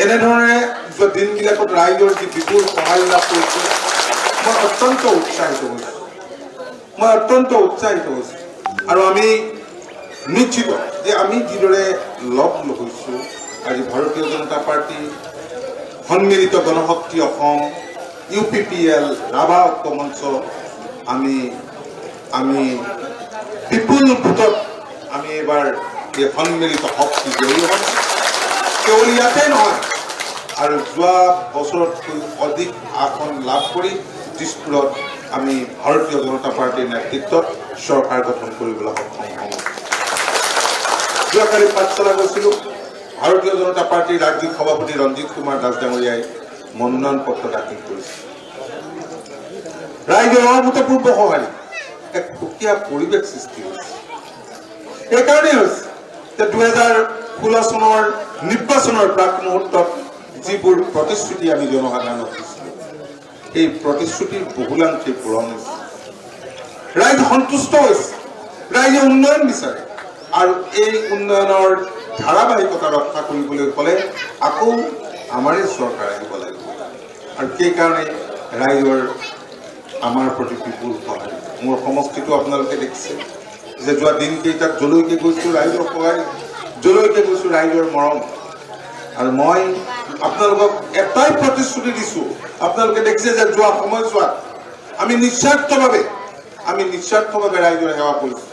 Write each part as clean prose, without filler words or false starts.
এনেধৰণে দিনবিলাকত ৰাইজৰ যি বিপুল সঁহাৰি লাভ কৰিছে মই অত্যন্ত উৎসাহিত হৈছোঁ আৰু আমি নিশ্চিত যে আমি যিদৰে লগ হৈছোঁ আজি ভাৰতীয় জনতা পাৰ্টি সন্মিলিত গণশক্তি অসম UPPL ৰাভা ঐক্য মঞ্চ আমি বিপুল ভোটত আমি এবাৰ এই সন্মিলিত শক্তি জয়ী হ'ম কেৱল ইয়াতে নহয় আৰু যোৱা বছৰতকৈ অধিক আসন লাভ কৰি দিছপুৰত আমি ভাৰতীয় জনতা পাৰ্টিৰ নেতৃত্বত চৰকাৰ গঠন কৰিবলৈ সক্ষম হ'ম যোৱাকালি পাঠশালা গৈছিলোঁ ভাৰতীয় জনতা পাৰ্টিৰ ৰাজ্যিক সভাপতি ৰঞ্জিত কুমাৰ দাস ডাঙৰীয়াই মনোনয়ন পত্ৰ দাখিল কৰিছে ৰাইজৰ অভূতপূৰ্ব সঁহাৰি এক সুকীয়া পৰিৱেশ সৃষ্টি হৈছে এইকাৰণেই হৈছে যে 2016 চনৰ নিৰ্বাচনৰ প্ৰাক মুহূৰ্তত যিবোৰ প্ৰতিশ্ৰুতি আমি জনসাধাৰণক দিছিলোঁ এই প্ৰতিশ্ৰুতিৰ বহুলাংশে পূৰণ হৈছে ৰাইজ সন্তুষ্ট হৈছে ৰাইজে উন্নয়ন বিচাৰে আৰু এই উন্নয়নৰ ধাৰাবাহিকতা ৰক্ষা কৰিবলৈ হ'লে আকৌ আমাৰে চৰকাৰ আহিব লাগিব আৰু সেইকাৰণে ৰাইজৰ আমাৰ প্ৰতি বিপুল সঁহাৰি মোৰ সমষ্টিটো আপোনালোকে দেখিছে যে যোৱা দিনকেইটাত যলৈকে গৈছোঁ ৰাইজৰ সহায় যলৈকে গৈছোঁ ৰাইজৰ মৰম আৰু মই আপোনালোকক এটাই প্ৰতিশ্ৰুতি দিছোঁ আপোনালোকে দেখিছে যে যোৱা সময়ছোৱাত আমি নিস্বাৰ্থভাৱে ৰাইজৰ সেৱা কৰিছোঁ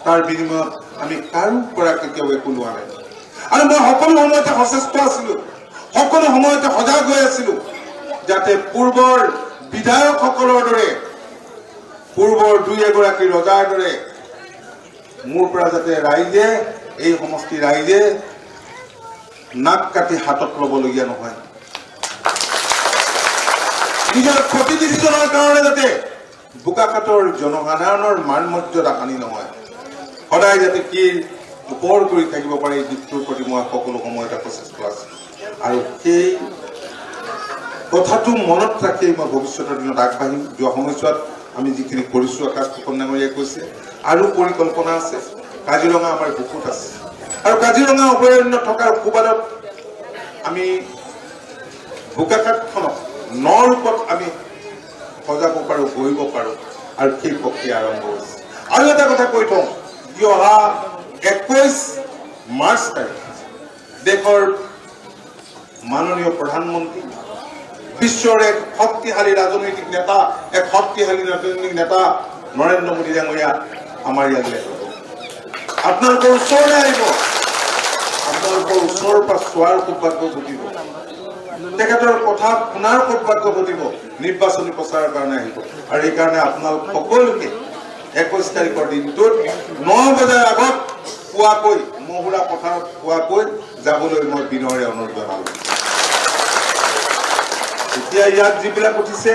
তাৰ বিনিময়ত আমি কাৰো পৰা কেতিয়াও একো লোৱা নাই আৰু মই সকলো সময়তে সচেষ্ট আছিলোঁ সকলো সময়তে সজাগ হৈ আছিলোঁ যাতে পূৰ্বৰ বিধায়কসকলৰ দৰে পূৰ্বৰ দুই এগৰাকী ৰজাৰ দৰে মোৰ পৰা যাতে ৰাইজে এই সমষ্টি ৰাইজে নাক কাটি হাতত ল'বলগীয়া নহয় নিজৰ প্ৰতিনিধিজনৰ কাৰণে যাতে বোকাখাটৰ জনসাধাৰণৰ মান মৰ্যাদা হানি নহয় সদায় যাতে কি ওপৰ কৰি থাকিব পাৰে এই দিশটোৰ প্ৰতি মই সকলো সময়তে প্ৰচেষ্টা আছোঁ আৰু সেই কথাটো মনত ৰাখি মই ভৱিষ্যতৰ দিনত আগবাঢ়িম যোৱা সময়ছোৱাত আমি যিখিনি কৰিছোঁ আকাশ ফুকন ডাঙৰীয়াই কৈছে আৰু পৰিকল্পনা আছে কাজিৰঙা আমাৰ বুকুত আছে আৰু কাজিৰঙা অভয়াৰণ্য থকাৰ সুবাদত আমি বোকাখাটখনক নৰূপত আমি সজাব পাৰোঁ গঢ়িব পাৰোঁ আৰু সেই প্ৰক্ৰিয়া আৰম্ভ হৈছে আৰু এটা কথা কৈ থওঁ যি অহা 21 মাৰ্চ তাৰিখ দেশৰ মাননীয় প্ৰধানমন্ত্ৰী বিশ্বৰ এক শক্তিশালী ৰাজনৈতিক নেতা নৰেন্দ্ৰ মোদী ডাঙৰীয়া আমাৰ ইয়ালৈ আপোনালোকৰ ওচৰলৈ আহিব আপোনালোকৰ ওচৰৰ পৰা চোৱাৰ সৌভাগ্য ঘটিব তেখেতৰ কথা শুনাৰ সৌভাগ্য ঘটিব নিৰ্বাচনী প্ৰচাৰৰ কাৰণে আহিব আৰু এইকাৰণে আপোনালোক সকলোকে 21 তাৰিখৰ দিনটোত 9 বজাৰ আগত পুৱাকৈ মহুৰা পথাৰত পুৱাকৈ যাবলৈ মই বিনয়েৰে অনুৰোধ জনালোঁ এতিয়া ইয়াত যিবিলাক উঠিছে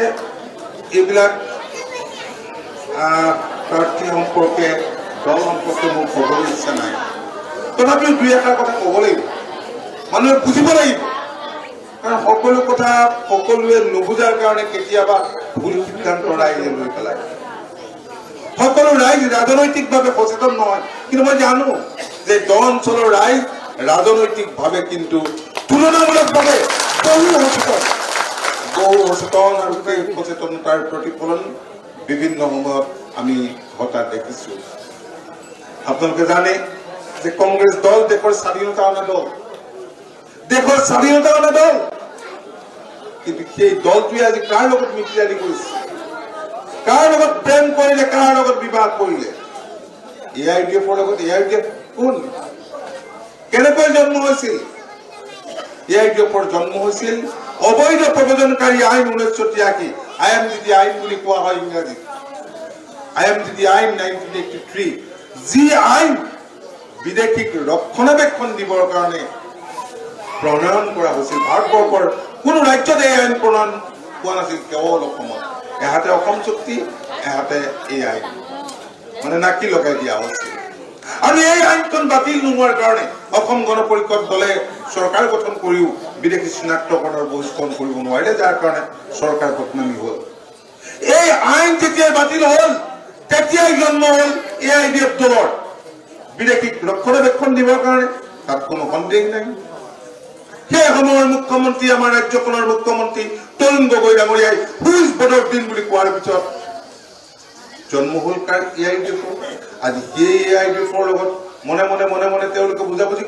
এইবিলাক প্ৰাৰ্থী সম্পৰ্কে দল সম্পৰ্কে মোৰ ক'বলৈ ইচ্ছা নাই তথাপিও দুই এষাৰ কথা ক'ব লাগিব মানুহে বুজিব লাগিব কাৰণ সকলো কথা সকলোৱে নুবুজাৰ কাৰণে কেতিয়াবা ভুল সিদ্ধান্ত ৰাইজে লৈ পেলায় সকলো ৰাইজ ৰাজনৈতিকভাৱে সচেতন নহয় কিন্তু মই জানো যে দ অঞ্চলৰ ৰাইজ ৰাজনৈতিকভাৱে কিন্তু তুলনামূলকভাৱে বহু সচেতন আৰু সেই সচেতনতাৰ প্ৰতিফলন বিভিন্ন সময়ত আমি ঘটা দেখিছোঁ আপোনালোকে জানে যে কংগ্ৰেছ দল দেশৰ স্বাধীনতা অনা দল কিন্তু সেই দলটোৱে আজি কাৰ লগত মিতিৰালি কৰিছে কাৰ লগত প্ৰেম কৰিলে কাৰ লগত বিবাহ কৰিলে AIDFৰ লগত AIDF কোন কেনেকৈ জন্ম হৈছিল AIDFৰ জন্ম হৈছিল অবৈধ প্ৰব্ৰজনকাৰী আইন 1983 IMDD আইন বুলি কোৱা হয় ইংৰাজীত IMDD আইন 1983 যি আইন বিদেশীক ৰক্ষণাবেক্ষণ দিবৰ কাৰণে প্ৰণয়ন কৰা হৈছিল ভাৰতবৰ্ষৰ কোনো ৰাজ্যত এই আইন প্ৰণয়ন হোৱা নাছিল কেৱল অসমত এহাতে অসম চুক্তি এহাতে এই আইন মানে নাকি লগাই দিয়া হৈছিল আৰু এই আইনখন বাতিল নোহোৱাৰ কাৰণে অসম গণ পৰিষদ দলে চৰকাৰ গঠন কৰিও বিদেশী চিনাক্তকৰণৰ বহিষ্কৰণ কৰিব নোৱাৰিলে যাৰ কাৰণে চৰকাৰ বদনামী হ'ল এই আইন যেতিয়া বাতিল হ'ল তেতিয়াই জন্ম হ'ল AIDF দলৰ বিদেশীক ৰক্ষণাবেক্ষণ দিবৰ কাৰণে তাত কোনো সন্দেহ নাই সেই সময়ৰ মুখ্যমন্ত্ৰী আমাৰ ৰাজ্যখনৰ মুখ্যমন্ত্ৰী তৰুণ গগৈ ডাঙৰীয়াই হুইজ ভোটৰ দিন বুলি কোৱাৰ পিছত জন্ম হ'ল কাৰ AIUDF আজি সেই AIUDFৰ লগত মনে মনে তেওঁলোকে বুজাবুজি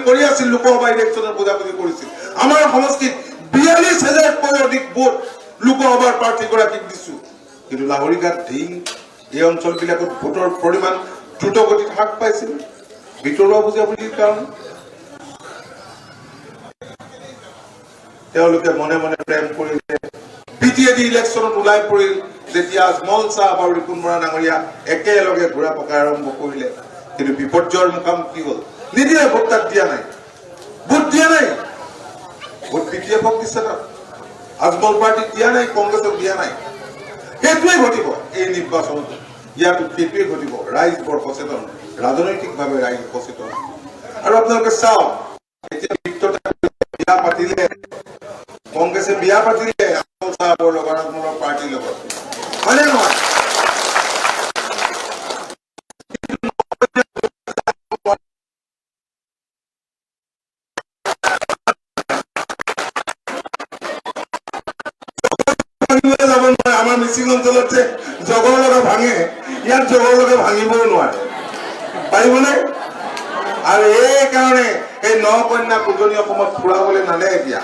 কৰি আছিল লোকসভা ইলেকশ্যনৰ বুজাবুজি কৰিছিল আমাৰ সমষ্টিত 42,000তকৈ অধিক ভোট লোকসভাৰ প্ৰাৰ্থীগৰাকীক দিছো কিন্তু লাহৰীঘাট ঢিং এই অঞ্চলবিলাকত ভোটৰ পৰিমাণ দ্ৰুতগতিত হ্ৰাস পাইছিল ভিতৰুৱা বুজাবুজিৰ কাৰণে তেওঁলোকে মনে প্ৰেম কৰিলে BTAD ইলেকশ্যনত ওলাই পৰিল যেতিয়া আজমল চাহাব আৰু ৰিপুণ বৰা ডাঙৰীয়া একেলগে ঘূৰা পকা আৰম্ভ কৰিলে কিন্তু বিপৰ্যয়ৰ মুখামুখি হ'ল নিদিলে ভোট তাক দিয়া নাই ভোট BTFক দিছে তাত আজমল পাৰ্টি দিয়া নাই কংগ্ৰেছক দিয়া নাই সেইটোৱে ঘটিব এই নিৰ্বাচনত ইয়াতো সেইটোৱে ঘটিব ৰাইজ বৰ সচেতন ৰাজনৈতিকভাৱে ৰাইজ সচেতন আৰু আপোনালোকে চাওক এতিয়া বিয়া পাতিলে কংগ্ৰেছে বিয়া পাতিলে আজমল চাহাবৰ লগত আজমলৰ পাৰ্টিৰ লগত হয়নে নহয় আমাৰ মিচিং অঞ্চলত যে জগৰ লগে ভাঙে ইয়াত জগৰ লগে ভাঙিবও নোৱাৰে পাৰিবনে আৰু এই কাৰণে এই ন কন্যা উজনি অসমত ফুৰাবলৈ নানে এতিয়া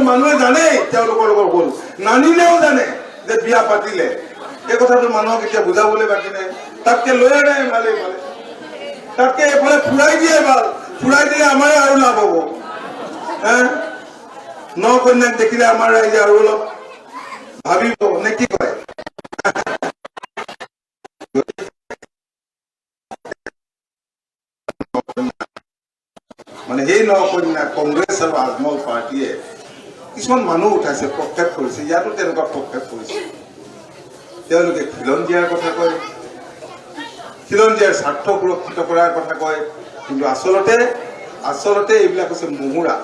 মানুহে জানে তেওঁলোকৰ লগত গ'ল নানিলেও জানে যে বিয়া পাতিলে এই কথাটো মানুহক এতিয়া বুজাবলৈ বাকী নাই তাতকে লৈ আনে ভালে তাতকে এইফালে ফুৰাই দিয়ে ভাল ফুৰাই দিলে আমাৰে আৰু লাভ হ'ব ন কন্যাক দেখিলে আমাৰ ৰাইজে আৰু অলপ ভাবিব নে কি কয় মানে সেই ন কন্যা কংগ্ৰেছ আৰু আজমল পাৰ্টীয়ে কিছুমান মানুহ উঠাইছে প্ৰক্ষেপ কৰিছে ইয়াতো তেনেকুৱা প্ৰক্ষেপ কৰিছে তেওঁলোকে খিলঞ্জীয়াৰ কথা কয় খিলঞ্জীয়াৰ স্বাৰ্থ সুৰক্ষিত কৰাৰ কথা কয় কিন্তু আচলতে এইবিলাক হৈছে মুহুৰা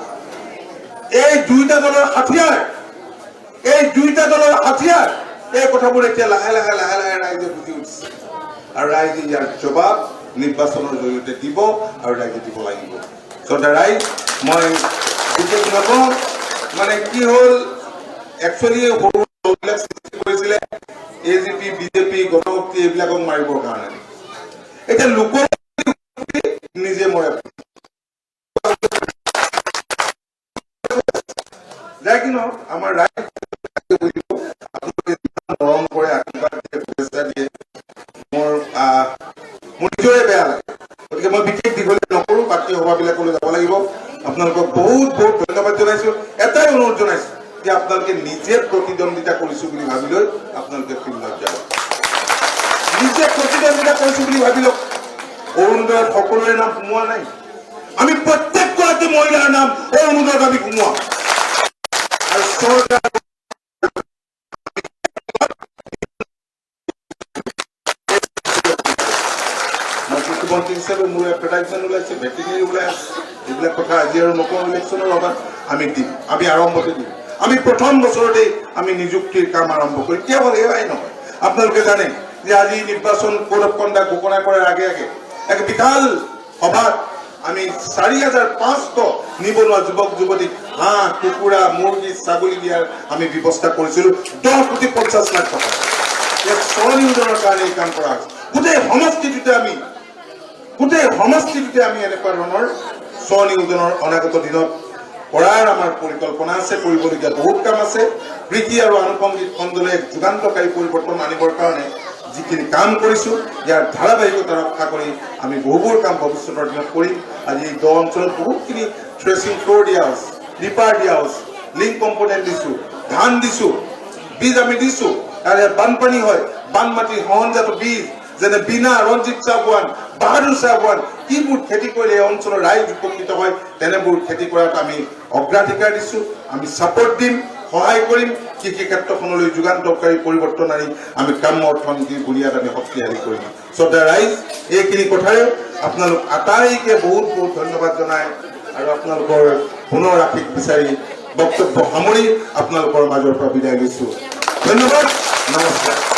এই দুইটা দলৰ হাতিয়াৰ এই কথাবোৰ এতিয়া লাহে লাহে ৰাইজে বুজি উঠিছে আৰু ৰাইজে ইয়াৰ জবাব নিৰ্বাচনৰ জৰিয়তে দিব আৰু ৰাইজে দিব লাগিব ৰাইজ মই বিশেষ নকওঁ মানে কি হ'ল একচুৱেলি সৰু দলবিলাক সৃষ্টি কৰিছিলে AGP BJP গণশক্তি এইবিলাকক মাৰিবৰ কাৰণে এতিয়া লোকৰ নিজে মৰে যাই কি নহওক আমাৰ ৰাইজ মৰম কৰে আশীৰ্বাদ দিয়ে শুভেচ্ছা দিয়ে মোৰ নিজৰে বেয়া লাগে গতিকে মই বিশেষ দীঘলীয়া নকৰো বাকী সভাবিলাকলৈ যাব লাগিব আপোনালোকক বহুত ধন্যবাদ জনাইছো এটাই অনুৰোধ জনাইছো যে আপোনালোকে নিজে প্ৰতিদ্বন্দ্বিতা কৰিছো বুলি ভাবি লৈ আপোনালোকে ফিল্ডত যাব নিজে প্ৰতিদ্বন্দ্বিতা কৰিছো বুলি ভাবি লওক অৰুণোদয়ত সকলোৰে নাম সোমোৱা নাই আমি প্ৰত্যেকগৰাকী মহিলাৰ নাম অৰুণোদয়ত আমি সোমোৱাম আৰু চৰকাৰ মুখ্যমন্ত্ৰী হিচাপে মোৰ এডভাৰটাইজমেণ্ট ওলাইছে ভেটেনেৰী ওলাই আছে এইবিলাক কথা আজি আৰু নকওঁ ইলেকশ্যনৰ অভাৱ আমি দিম আমি আৰম্ভতে দিম আমি প্ৰথম বছৰতেই আমি নিযুক্তিৰ কাম আৰম্ভ কৰিম কেৱল এয়াই নহয় আপোনালোকে জানে যে আজি নিৰ্বাচন কোড অফ কণ্ডাক্ট ঘোষণা কৰাৰ আগে এক বিশাল সভাত আমি 4,500 নিবনুৱা যুৱক যুৱতীক হাঁহ কুকুৰা মুৰ্গী ছাগলী দিয়াৰ আমি ব্যৱস্থা কৰিছিলো 10,50,00,000 টকা ইয়াত স্বনিয়োজনৰ কাৰণে এই কাম কৰা হৈছে গোটেই সমষ্টিটোতে আমি এনেকুৱা ধৰণৰ স্বনিয়োজনৰ অনাগত দিনত কৰাৰ আমাৰ পৰিকল্পনা আছে কৰিবলগীয়া বহুত কাম আছে কৃষি আৰু আনুষংগিক খণ্ডলৈ যুগান্তকাৰী পৰিৱৰ্তন আনিবৰ কাৰণে যিখিনি কাম কৰিছো ইয়াৰ ধাৰাবাহিকতা ৰক্ষা কৰি আমি বহুবোৰ কাম ভৱিষ্যতৰ দিনত কৰিম আজি এই 10 অঞ্চলত বহুতখিনি থ্ৰেচিং ফ্ল'ৰ দিয়া হৈছে ৰিপাৰ দিয়া হৈছে লিংক কম্পনেণ্ট দিছো ধান দিছো বীজ আমি দিছো আৰু বানপানী হয় বানমাটি সহনজাত বীজ যেনে বিনা ৰঞ্জিত চাহবান বাহাদুৰ চাহবান কিবোৰ খেতি কৰিলে এই অঞ্চলৰ ৰাইজ উপকৃত হয় তেনেবোৰ খেতি কৰাত আমি অগ্ৰাধিকাৰ দিছো আমি ছাপোৰ্ট দিম সহায় কৰিম কৃষি ক্ষেত্ৰখনলৈ যুগান্তকাৰী পৰিৱৰ্তন আনি আমি গ্ৰাম্য অৰ্থনীতিৰ বুনিয়াদ আমি শক্তিশালী কৰিম ৰাইজ এইখিনি কথাৰে আপোনালোক আটাইকে বহুত ধন্যবাদ জনাই আৰু আপোনালোকৰ পুনৰ আশীষ বিচাৰি বক্তব্য সামৰি আপোনালোকৰ মাজৰ পৰা বিদায় লৈছো ধন্যবাদ নমস্কাৰ